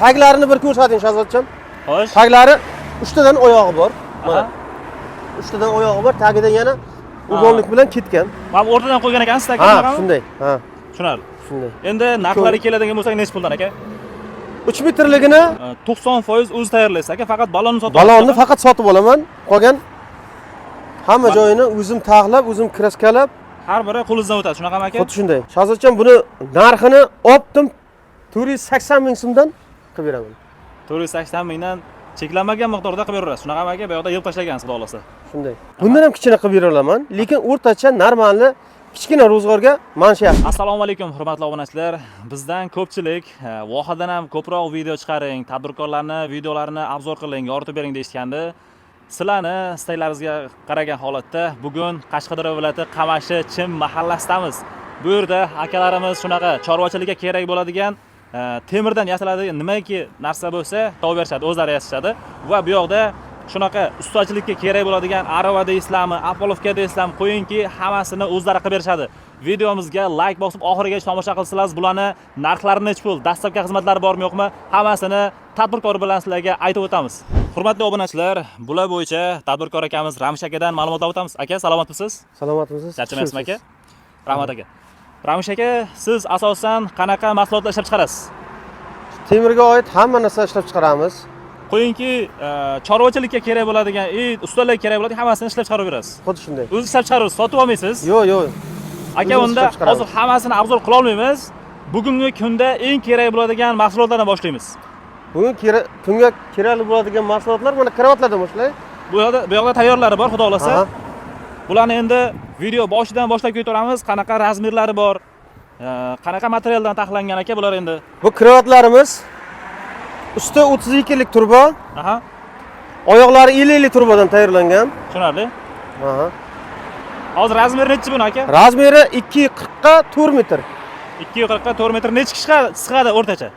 Taglarini bir ko'rsating Shahzodjon. Xo'sh. Taglari 3 tadan oyog'i bor. Mana. 3 tadan oyog'i bor, tagidan yana ugonlik bilan ketgan. Mana o'rtadan qo'ygan ekansiz aka, Ha, shunday. Ha, tushunarli. shunday. Endi narxlari keladigan bo'lsak, necha puldan aka? 3 metrligini 90% o'zi tayyorlaysiz aka, faqat balonni sotib balonni faqat sotib olaman. Qolgan hamma joyini o'zim taxlab, o'zim kraskalab, har biri qo'lingizdan o'tadi, shunaqami aka? xuddi shunday. Shahzodjon buni narxini optim 480 ming so'mdan qilib beraman. 480 mingdan cheklanmagan miqdorda qilib berasiz. Shunaqami aka? Bu yoqda yig'ib tashlagansiz, xudo xolasa. Shunday. Bundan ham kichkina qilib bera olaman, lekin o'rtacha normalni kichkina ro'zg'orga mansha. Assalomu alaykum hurmatli obunachilar. Bizdan ko'pchilik vohadan ham ko'proq video chiqaring, tadbirkorlarni videolarini obzor qiling, yoritib bering deyishgandi. Sizlarni istaklaringizga qaragan holatda bugun Qashqadaryo viloyati Qamashi Chim mahallasidamiz. Bu yerda akalarimiz shunaqa chorvachilikka kerak bo'ladigan temirdan yasaladigan nimaki narsa bo'lsa topib berishadi, o'zlari yasashadi va bu yoqda shunaqa ustachilikka kerak bo'ladigan arava deysizlarmi, apolovka deysizlarmi, qo'yingki, hammasini o'zlari qilib berishadi. Videomizga like bosib oxirigacha tomosha qilsangiz, bularni narxlari necha pul, dastlabki xizmatlari bormi yo'qmi, hammasini tadbirkor bilan sizlarga aytib o'tamiz. Hurmatli obunachilar, bular bo'yicha tadbirkor akamiz Ramish akadan ma'lumot olamiz. Aka, salomatmisiz? Salomatmisiz? Charchamayapsizmi aka? Rahmat aka. Ramish aka, siz asosan qanaqa mahsulotlar ishlab chiqarasiz? Temirga oid hamma narsa ishlab chiqaramiz. Qo'yingki, chorvachilikka kerak bo'ladigan, ustalarga kerak bo'ladigan hammasini ishlab chiqarib berasiz. Xuddi shunday. O'zingiz ishlab chiqarasiz, sotib olmaysiz? Yo'q, yo'q. Aka, unda hozir hammasini obzor qila olmaymiz. Bugungi kunda eng kerak bo'ladigan mahsulotlardan boshlaymiz. Bugun tunga kerakli bo'ladigan mahsulotlar mana kravatlardan boshlay. Bu yoqda tayyorlari bor, xudo xolasa. Bularni endi video boshidan boshlab ketaveramiz. Qanaqa razmerlari bor, qanaqa materialdan taxlangan aka bular endi. Bu kravatlarimiz usti 32 lik turbo. Aha. Oyoqlari 50 lik turbodan tayyorlangan. Tushunarli. Aha. Hozir razmeri necha buni aka? Razmeri 240 ga 4 metr. 240 ga 4 metr necha kishi sig'adi o'rtacha?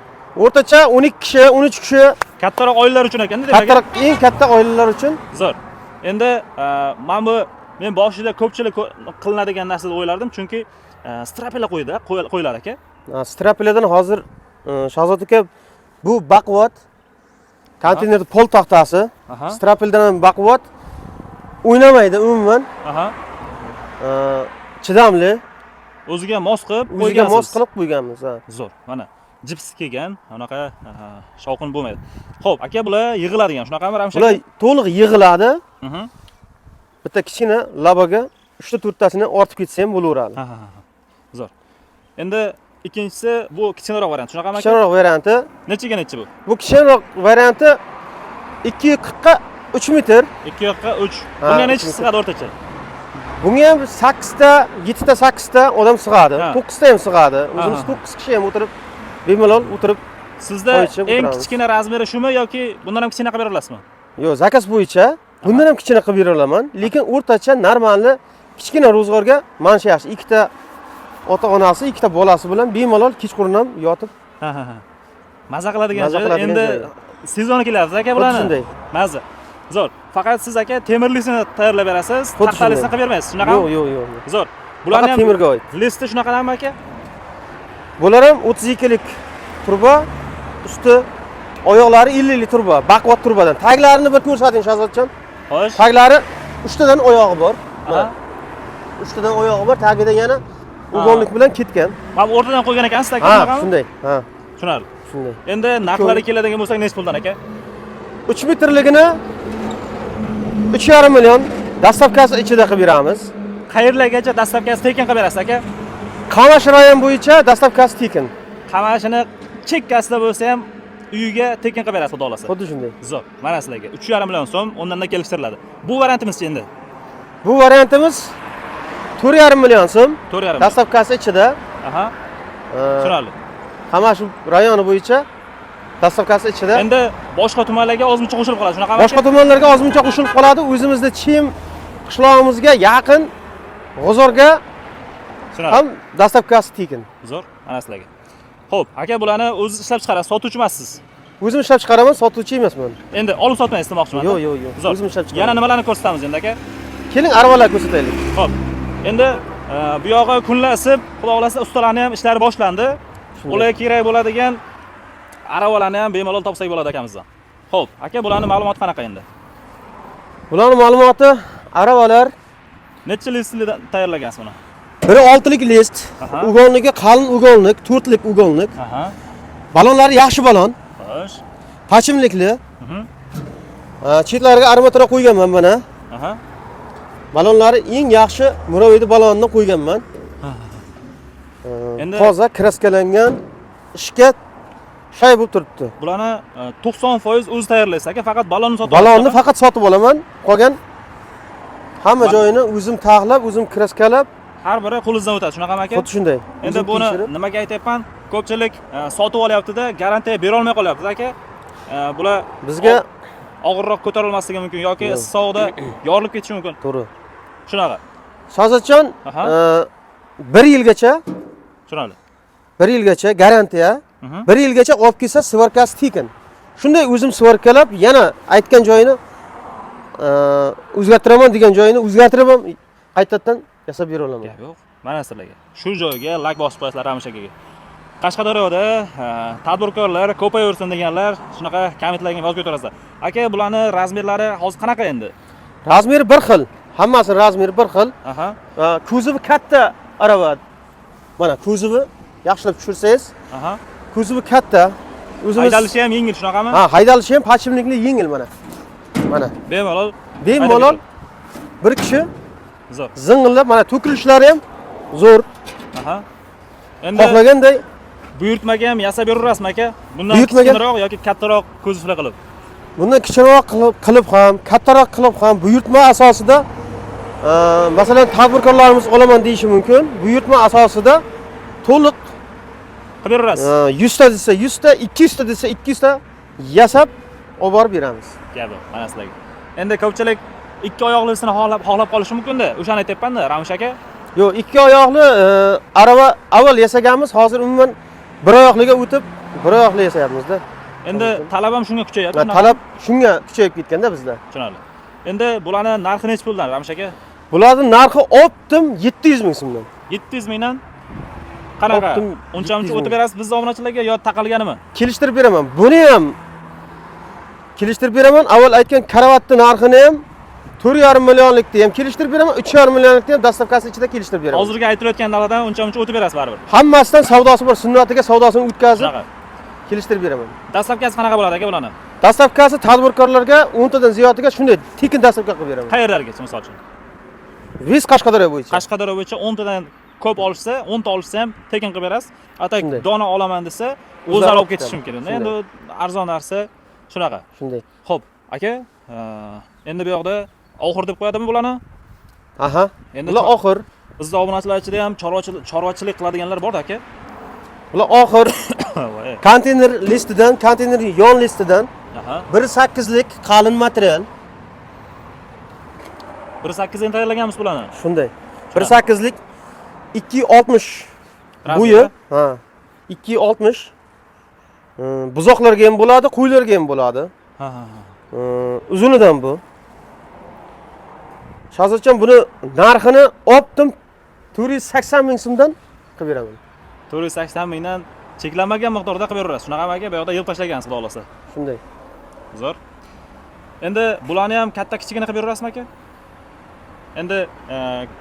O'rtacha 12 kishi, 13 kishi. Kattaroq oilalar uchun ekan-da, demak. Kattaroq, eng katta oilalar uchun. Zo'r. Endi men boshida ko'pchilik qilinadigan narsa deb o'ylardim, chunki strapela qo'yiladi aka. Strapeladan hozir Shahzod aka bu baquvvat konteyner pol taxtasi. Strapeldan ham baquvvat. O'ynamaydi umuman. Aha. Chidamli. O'ziga mos qilib qo'ygansiz. O'ziga mos qilib qo'yganmiz, ha. Zo'r. Mana jips kelgan, unaqa shovqin bo'lmaydi. Xo'p, aka, bular yig'iladigan, shunaqami Ramish aka? Bular to'liq yig'iladi. Bitta kichkina labaga 3 tasini ortib ketsa ham bo'laveradi. Zo'r. Endi ikkinchisi bu kichikroq variant, shunaqami aka? Kichikroq varianti. Nechaga necha bu? Bu kichikroq varianti 240 ga 3 metr. 240 ga 3. Bunga necha sig'adi o'rtacha? Bunga ham 8 ta, 7 ta, 8 ta odam sig'adi. 9 ta ham sig'adi. O'zimiz 9 kishi ham o'tirib, bemalol o'tirib. Sizda eng kichkina razmeri shumi yoki bundan ham kichkina qilib bera olasizmi? Yo'q, zakaz bo'yicha bundan ham kichkina qilib bera olaman, lekin o'rtacha normalni kichkina ro'zg'orga mansha yaxshi. 2 ta ota-onasi, 2 ta bolasi bilan bemalol kechqurun ham yotib. Maza qiladigan joy. Endi sezon kelyapti aka bularni. Shunday. Maza. Zo'r. Faqat siz aka temirlisini tayyorlab berasiz, taxtalisini qilib bermaysiz, shunaqami? Yo'q. Zo'r. Bularni ham temirga oid. Listi shunaqami aka? Bular ham 32 lik turbo, usti oyoqlari 50 lik turbo, baquvvat turbodan. Taglarini bir ko'rsating Shahzodjon. Xo'sh. Taglari 3 tadan oyog'i bor. Mana. 3 tadan oyog'i bor, tagidan yana ugonlik bilan ketgan. Mana o'rtadan qo'ygan ekansiz aka, shunaqami? Shunday. Ha. Tushunarli. Shunday. Endi narxlari keladigan bo'lsak, necha puldan aka? 3 metrligini 3,5 million dastlabkasi ichida qilib beramiz. Qayerlargacha dastlabkasi tekin qilib berasiz aka? Qamash rayon bo'yicha dastlabkasi tekin. Qamashini chekkasida bo'lsa ham uyiga tekin qilib berasiz, xudo xolasa. Xuddi shunday. Zo'r. Mana sizlarga 3,5 million so'm o'ndan kelishtiriladi. Bu variantimiz endi. Bu variantimiz 4,5 million so'm. 4,5. Dastlabkasi ichida. Aha. Tushunarli. Qamash rayoni bo'yicha dastlabkasi ichida. Endi boshqa tumanlarga ozmuncha qo'shilib qoladi, shunaqami? Boshqa tumanlarga ozmuncha qo'shilib qoladi. O'zimizda Chim qishlog'imizga yaqin G'ozorga ham dastlabkasi tekin. Zo'r, mana sizlarga. Xo'p, aka, bularni o'zingiz ishlab chiqarasiz, sotuvchi emassiz? O'zim ishlab chiqaraman, sotuvchi emasman. Endi olib sotmaysiz demoqchiman. Yo'q. O'zim ishlab chiqaraman. Yana nimalarni ko'rsatamiz endi aka? Keling, aravalar ko'rsataylik. Xo'p. Endi bu yog'i kunlar isib, xudo xolasa ustalarning ham ishlari boshlandi. Ularga kerak bo'ladigan aravalarni ham bemalol topsak bo'ladi akamizdan. Xo'p, aka bularning ma'lumoti qanaqa endi? Bularning ma'lumoti aravalar Necha listli tayyorlagansiz buni? biri 6lik list, Aha. ugonligi qalin ugonlik, 4lik ugonlik. Aha. Balonlari yaxshi balon, Xo'sh. pachimlikli. Mhm. Chetlariga armatura qo'yganman mana. Aha. Balonlari eng yaxshi Muraviydi balonni qo'yganman. Endi Toza kraskalangan, ishga shay bo'lib turibdi. bularni 90% o'zi tayyorlaysiz aka, faqat balonni sotib Balonni faqat sotib olaman. Qolgan hamma joyini o'zim taxlab, o'zim kraskalab, har biri qo'lingizdan o'tadi, shunaqami aka? xuddi shunday. Endi O'zim buni tekshirib. nimaga aytyapman? Ko'pchilik sotib olyapti-da, garantiya bera olmay qolyapti aka. Bular Bizga og'irroq ko'tarilmasligi mumkin yoki issiqda yorilib ketishi mumkin. to'g'ri. Shunaqa. Shahzodjon, Aha. 1 yilgacha, Tushunadi. 1 yilgacha garantiya, 1 yilgacha olib kelsa svarkasi tekin. Shunday o'zim svarkalab, yana aytgan joyini o'zgartiraman degan joyini o'zgartirib ham qaytadan yasab bera olaman. Gap yo'q. Mana sizlarga. Shu joyga lak bosib qo'yasizlar Ramish akaga. Qashqadaryoda tadbirkorlar ko'payaversin deganlar shunaqa kommentlarga yozib o'tirasizlar. Aka, bularning razmerlari hozir qanaqa endi? Razmeri bir xil. Hammasi razmeri bir xil. Aha. Kuzovi katta arava. Mana kuzovi yaxshilab tushirsangiz, Aha. kuzovi katta. O'zimiz Haydalishi ham yengil, shunaqami? Ha, haydalishi ham pachimlikli yengil mana. Mana. Bemalol. Bemalol bir kishi Zo'r. zing'illab, mana to'kilishlari ham zo'r. Aha. Endi Xohlaganday buyurtmaga ham yasab beraverasizmi aka? Bundan Buyurtmaga- kichikroq yoki kattaroq ko'ziflar qilib. bundan kichikroq qilib ham, kattaroq qilib ham buyurtma asosida masalan tadbirkorlarimiz olaman deyishi mumkin. Buyurtma asosida to'liq Qilib beraverasiz. 100 ta desa 100 ta, 200 ta desa 200 ta yasab olib borib beramiz. Gap yo'q, mana sizlarga. Endi ko'pchilik ikki oyoqlisini xohlab qolishi mumkin-da. O'shani aytyapman-da, Ramish aka. Yo'q, ikki oyoqli arava avval yasaganmiz, hozir umuman bir oyoqliga o'tib, bir oyoqli yasayapmiz-da. Endi talab ham shunga kuchayapti. Talab shunga kuchayib ketganda bizda. Tushunarli. Endi bularning narxi necha puldan, Ramish aka? Bularning narxi optim 700 ming so'mdan. 700 mingdan qanaqa? Optim Uncha-muncha 700 o'tib berasiz biz obunachilarga yo taqalganimi? Kelishtirib beraman. Buni ham kelishtirib beraman. Avval aytgan karavatni narxini ham 4,5 millionlikni ham kelishtirib beraman. 3,5 millionlikni ham dastavkasi ichida kelishtirib beraman. Hozirgi aytilayotgan narxdan uncha-muncha o'tib berasiz baribir. Hammasidan savdosi bor, sunnatiga savdosini o'tkazib Shunaqa. kelishtirib beraman. Dastavkasi qanaqa bo'ladi aka bularning? Dastavkasi tadbirkorlarga 10 tadan ziyodiga shunday tekin dastavka qilib beraman. Qayerlargacha misol uchun? Viz Qashqadaryo bo'yicha. Qashqadaryo bo'yicha 10 tadan ko'p olsa, 10 ta olsa ham tekin qilib berasiz. Atak Shunday. dona olaman desa, O'zlari o'zlari olib olib ketishi ketadi. mumkin. Endi arzon narsa shunaqa. Shunday. Xo'p, aka, endi bu yoqda oxir deb qo'yadimi bularni? Aha. Endi Bular oxir. Bizda obunachilar ichida ham chorvachilik qiladiganlar bor aka. Bular oxir. Voy. Konteyner listidan, konteyner yon listidan Aha. 1.8 lik qalin material. 1.8 dan tayyorlaganmiz bularni. Shunday. 1.8 lik 260 bo'yi. Ha. 260. Buzoqlarga ham bo'ladi, qo'ylarga ham bo'ladi. Ha. Uzunidan bu. Shahzodjon buni narxini optim 480 ming so'mdan qilib beraman. 480 mingdan cheklanmagan miqdorda qilib beraverasiz. Shunaqami aka? Bu yoqda yig'ib tashlagansiz, xudo xolasa. Shunday. Zo'r. Endi bularni ham katta kichigini qilib beraverasizmi aka? Endi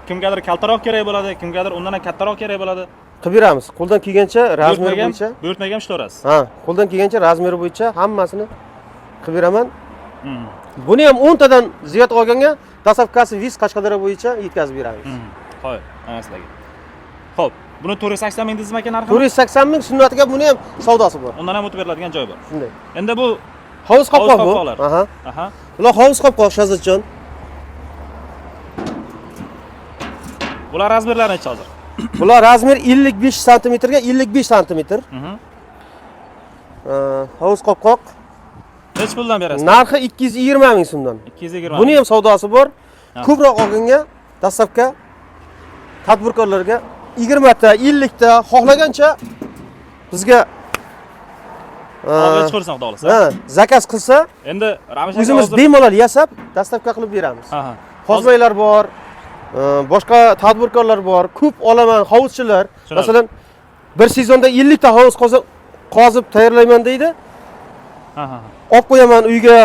kimgadir kaltaroq kerak bo'ladi, kimgadir undan ham kattaroq kerak bo'ladi. Qilib beramiz. Qo'ldan kelgancha razmeri bo'yicha. Buyurtmaga ham ishlayverasiz. Ha, qo'ldan kelgancha razmeri bo'yicha hammasini qilib beraman. Buni ham 10 tadan ziyod olganga dastavkasi Viz Qashqadaryo bo'yicha yetkazib beramiz. Xo'p, mana sizlarga. Xo'p, buni 480 ming dedingizmi aka narxi? 480 ming sunnatiga buni ham savdosi bor. Undan ham o'tib beriladigan joy bor. Shunday. Endi bu Hovuz qopqoq bu. qopqoqlar. Aha. Aha. Bular hovuz qopqoq Shahzodjon. Bular razmerlari necha hozir? Bular razmer 55 sm ga 55 sm. Hovuz qopqoq. Necha puldan berasiz? Narxi 220 ming so'mdan. 220. Buni ham savdosi bor. Ko'proq olganga dastavka tadbirkorlarga 20 ta, 50 ta xohlagancha bizga olib chiqarsan, xudo xolasa. Ha, zakaz qilsa, Endi Ramish aka o'zimiz bemalol yasab dastavka qilib beramiz. Aha. Hozmaylar bor, boshqa tadbirkorlar bor, ko'p olaman hovuzchilar. Masalan, bir sezonda 50 ta hovuz qozib tayyorlayman deydi. Ha ha. Olib qo'yaman uyga.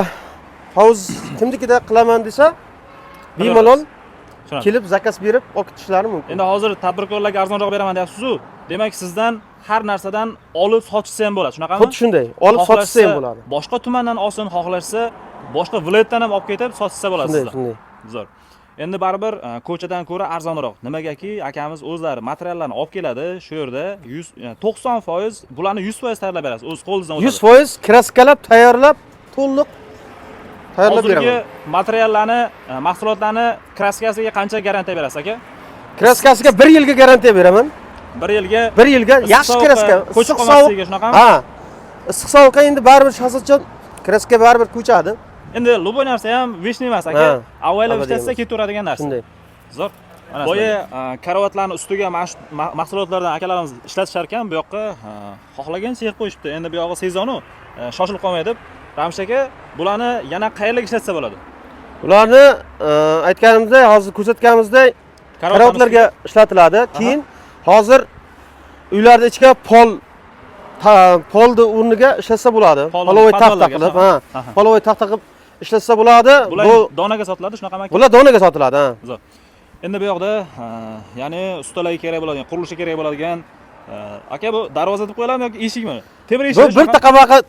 Hovuz kimnikida qilaman desa, bemalol Tushunarli. kelib zakaz berib olib ketishlari mumkin. Endi hozir tadbirkorlarga arzonroq beraman deyapsiz-ku. Demak, sizdan har narsadan olib sotishsa ham bo'ladi, shunaqami? Xuddi shunday. Olib sotishsa ham bo'ladi. Boshqa tumandan olsin, xohlashsa, boshqa viloyatdan ham olib ketib sotishsa bo'ladi Shunday, sizdan. shunday. Zo'r. Endi baribir ko'chadan ko'ra arzonroq. Nimagaki, akamiz o'zlari materiallarni olib keladi, shu yerda 90% bularni 100% tayyorlab berasiz. O'z qo'lingizdan o'tadi. 100% kraskalab, tayyorlab, to'liq tayyorlab Hozirgi beraman. materiallarni, mahsulotlarni kraskasiga qancha garantiya berasiz aka? Kraskasiga 1 yilga garantiya beraman. 1 yilga 1 yilga yaxshi kraska. ko'chib qolmasligiga shunaqami? Ha. Issiq sovuqqa endi baribir shahzodjon kraska baribir ko'chadi. Endi luboy narsa ham veshni emas aka. Avvalab ishlatsa ketaveradigan narsa. Shunday. Zo'r. Boya karavotlarni ustiga mana shu mahsulotlardan akalarimiz ishlatishar ekan, bu yoqqa xohlagancha yig'ib qo'yishibdi. Endi bu yog'i sezonu, shoshilib qolmay deb. Ramsh aka, bularni yana qayerga ishlatsa bo'ladi? Ularni aytganimizdek, hozir ko'rsatganimizdek karavotlarga ishlatiladi. Keyin hozir uylarda ichga polni o'rniga ishlatsa bo'ladi. Polovoy taxta qilib, polovoy taxta qilib ishlatsa bo'ladi. Bu donaga sotiladi, shunaqami aka? Bular donaga sotiladi, ha. Zo'r. Endi bu yoqda ya'ni ustalarga kerak bo'ladigan, qurilishga kerak bo'ladigan aka bu darvoza deb qo'yiladimi yoki eshikmi? Temir eshik. Bu bir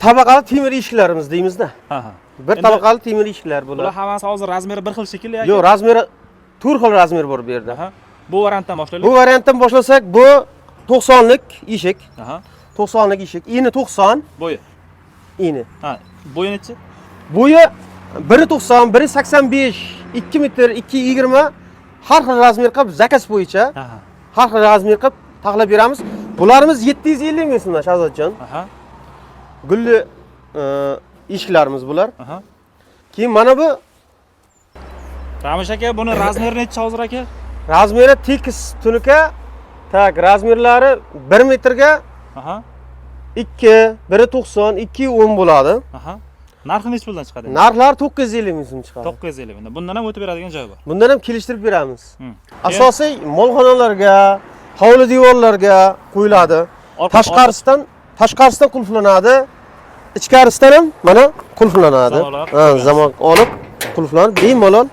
tabaqali temir eshiklarimiz deymizda. Ha ha. Bir tabaqali temir eshiklar bular. Bular hammasi hozir razmeri bir xil shekilli aka. Yo'q, razmeri 4 xil razmer bor bu yerda. Bu variantdan boshlaylik. Bu variantdan boshlasak, bu 90lik eshik. Aha. 90lik eshik. Eni 90. Bo'yi. Eni. Ha, bo'yi nechi? Bo'yi 1.90, 1.85, 2 metr, 2.20 har xil razmer qilib zakaz bo'yicha har xil razmer qilib taxlab beramiz. Bularimiz 750 ming so'mdan Shahzodjon. Aha. Gulli eshiklarimiz bular. Aha. Keyin mana bu Ramish aka, buni razmeri necha hozir aka? Razmeri tekis tunuka. Tak, razmerlari 1 metrga Aha. 2, 1.90, 2.10 bo'ladi. Aha. Narxi necha puldan chiqadi? Narxlar 950 ming so'm chiqadi. 950 ming. Bundan ham o'tib beradigan joyi bor. Bundan ham kelishtirib beramiz. Asosiy molxonalarga, hovli devorlarga qo'yiladi. Tashqarisidan qulflanadi. Ichkarisidan ham mana qulflanadi. Zamon olib qulflanib bemalol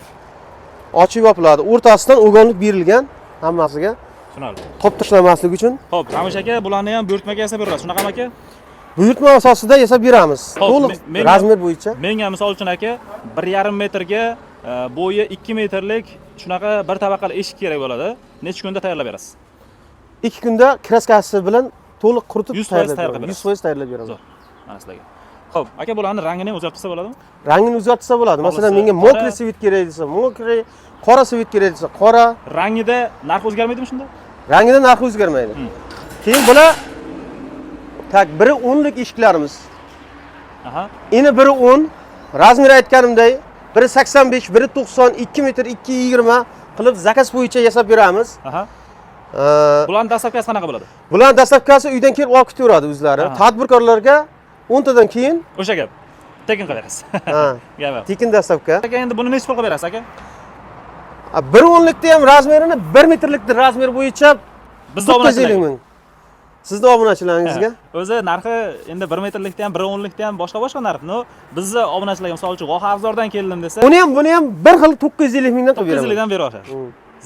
ochib yopiladi. O'rtasidan o'gonlik berilgan hammasiga. Tushunarli. Qop tashlamaslik uchun. Xo'p, Ramish aka, bularni ham buyurtmaga yasab berasiz. Shunaqami aka? Buyurtma asosida yasab beramiz. To'liq razmer bo'yicha. Menga misol uchun aka 1,5 metrga bo'yi 2 metrlik shunaqa bir tabaqali eshik kerak bo'ladi. Necha kunda tayyorlab berasiz? 2 kunda kraskasi bilan to'liq quritib 100% tayyorlab berasiz. 100% tayyorlab beramiz. Zo'r. Mana sizlarga. Xo'p, aka bularni rangini ham o'zgartirsa bo'ladimi? Rangini o'zgartirsa bo'ladi. Masalan, menga mokriy svit kerak desa, mokriy, qora svit kerak desa, qora. Rangida narx o'zgarmaydimi shunda? Rangida narxi o'zgarmaydi. Keyin bular tak 1.10 lik eshiklarimiz. Aha. Eni 1.10, razmeri aytganimdek 1.85, 1.90, 2 metr, 2.20 qilib zakaz bo'yicha yasab beramiz. Aha. Bularning dastlabkasi qanaqa bo'ladi? Bularning dastlabkasi uydan kelib olib ketaveradi o'zlari. Tadbirkorlarga 10 tadan keyin o'sha gap. Tekin qilib berasiz. Ha. Gap. Tekin dastlabka. Aka endi buni necha pul qilib berasiz aka? 1.10 likda ham razmerini 1 metrlikda razmer bo'yicha bizda obunachilar. Sizni obunachilaringizga. O'zi narxi endi 1 metrlikda ham 1.10 likda ham boshqa narx. No, bizni obunachilarga misol uchun G'oxavzordan keldim desa, buni ham bir xil 950 mingdan qilib beraman. 950 dan berasiz.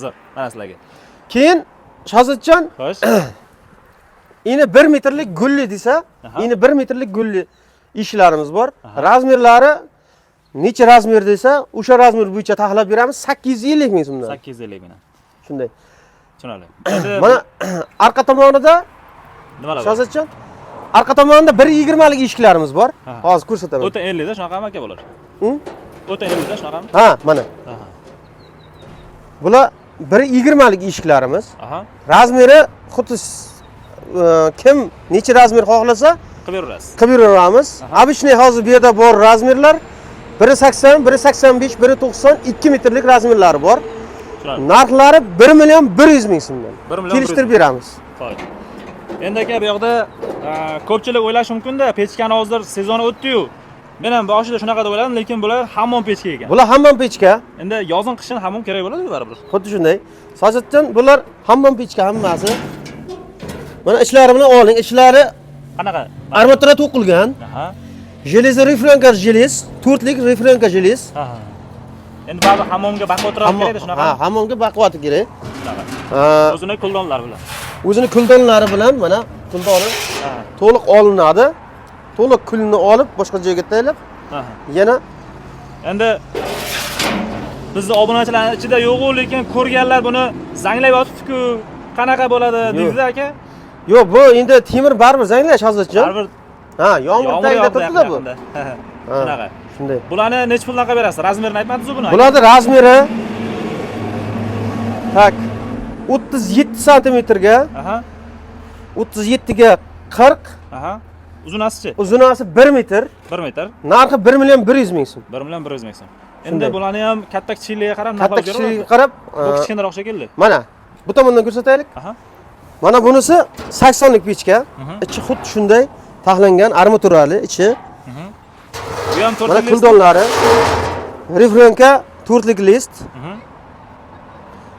Zo'r. Mana sizlarga. Keyin Shahzodjon, xo'sh. Endi 1 metrlik gulli desa, endi 1 metrlik gulli ishlarimiz bor. Razmerlari necha razmer desa, o'sha razmer bo'yicha taxlab beramiz 850 ming so'mdan. 850 mingdan. Shunday. Tushunarli. Mana arqa tomonida nimalar bor? Shahzodjon, arqa tomonida 1.20 lik eshiklarimiz bor. Hozir ko'rsataman. O'ta 50 da shunaqami aka bular? O'ta 50 da shunaqami? Ha, mana. Bular 1.20 lik eshiklarimiz. Razmeri xuddi kim necha razmer xohlasa qilib berasiz. Qilib beramiz. Обычный hozir bu yerda bor razmerlar 1.80, 1.85, 1.90, 2 metrlik razmerlari bor. Narxlari 1.100 ming so'mdan. Kelishtirib beramiz. Xo'p. Endi aka bu yoqda ko'pchilik o'ylashi mumkin-da, pechkani hozir sezoni o'tdi-yu. Men ham boshida shunaqa deb o'yladim, lekin bular hammom pechka ekan. Bular hammom pechka. Endi yozin qishin hammom kerak bo'ladi baribir. Xuddi shunday. Shahzodjon, bular hammom pechka hammasi. Mana ishlari bilan oling, ishlari Qanaqa? Armatura to'qilgan. Aha. Железо рефренка желез, 4 lik refrenka желез. Aha. Endi ba'zi hammomga baqa o'tirib kerakda shunaqa. Ha, hammomga baquvati kerak. Shunaqa. Ha, O'zini kuldonlar bilan. o'zini kuldonlari bilan mana kuldoni Ha. to'liq olinadi. To'liq kulni olib boshqa joyga tayyorlab, Aha. yana Endi bizni obunachilar ichida yo'q-ku, lekin ko'rganlar buni zanglab yotibdi-ku. Qanaqa bo'ladi deydi aka? yo'q, bu endi temir baribir zanglash hozircha. Baribir Ha, yomg'ir tagida turibdi bu. Shunaqa. Shunday. Bularni necha puldan qilib berasiz? Razmerini aytmadingiz-ku buni? Bularning razmeri tak 37 santimetrga, Aha. 37 ga 40, Aha. Uzunasichi? uzunasi 1 metr, 1 metr. narxi 1 million 100 ming so'm. 1 million 100 ming so'm. Endi Shunday. bularni ham katta kichikligiga qarab Katta narx kishiga qarab, Bu kichkinaroq shekilli. mana bu tomondan ko'rsataylik. Aha. Mana bunisi 80 lik pechka. Ichi xuddi shunday taxlangan armaturali ichi. Bu ham Mana 4 kuldonlari. Refrenka 4 lik list.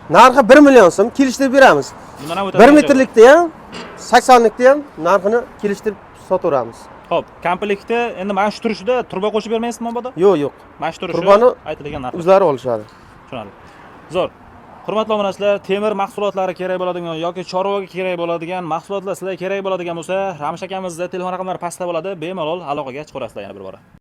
Narxi 1 million so'm kelishtirib beramiz. Bundan ham 1 metrlikda ham 80 likda ham narxini kelishtirib sotaveramiz. Xo'p, komplektda endi mana shu turishida turba qo'shib bermaysizmi mabodo? Yo'q, yo'q. Mana shu turishi Turbani aytilgan narx. o'zlari olishadi. Tushunarli. Zo'r. Hurmatli obunachilar, temir mahsulotlari kerak bo'ladigan yoki chorvaga kerak bo'ladigan mahsulotlar sizlarga kerak bo'ladigan bo'lsa, Ramish akamizni telefon raqamlari pastda bo'ladi. Bemalol aloqaga chiqarasizlar yana bir bora.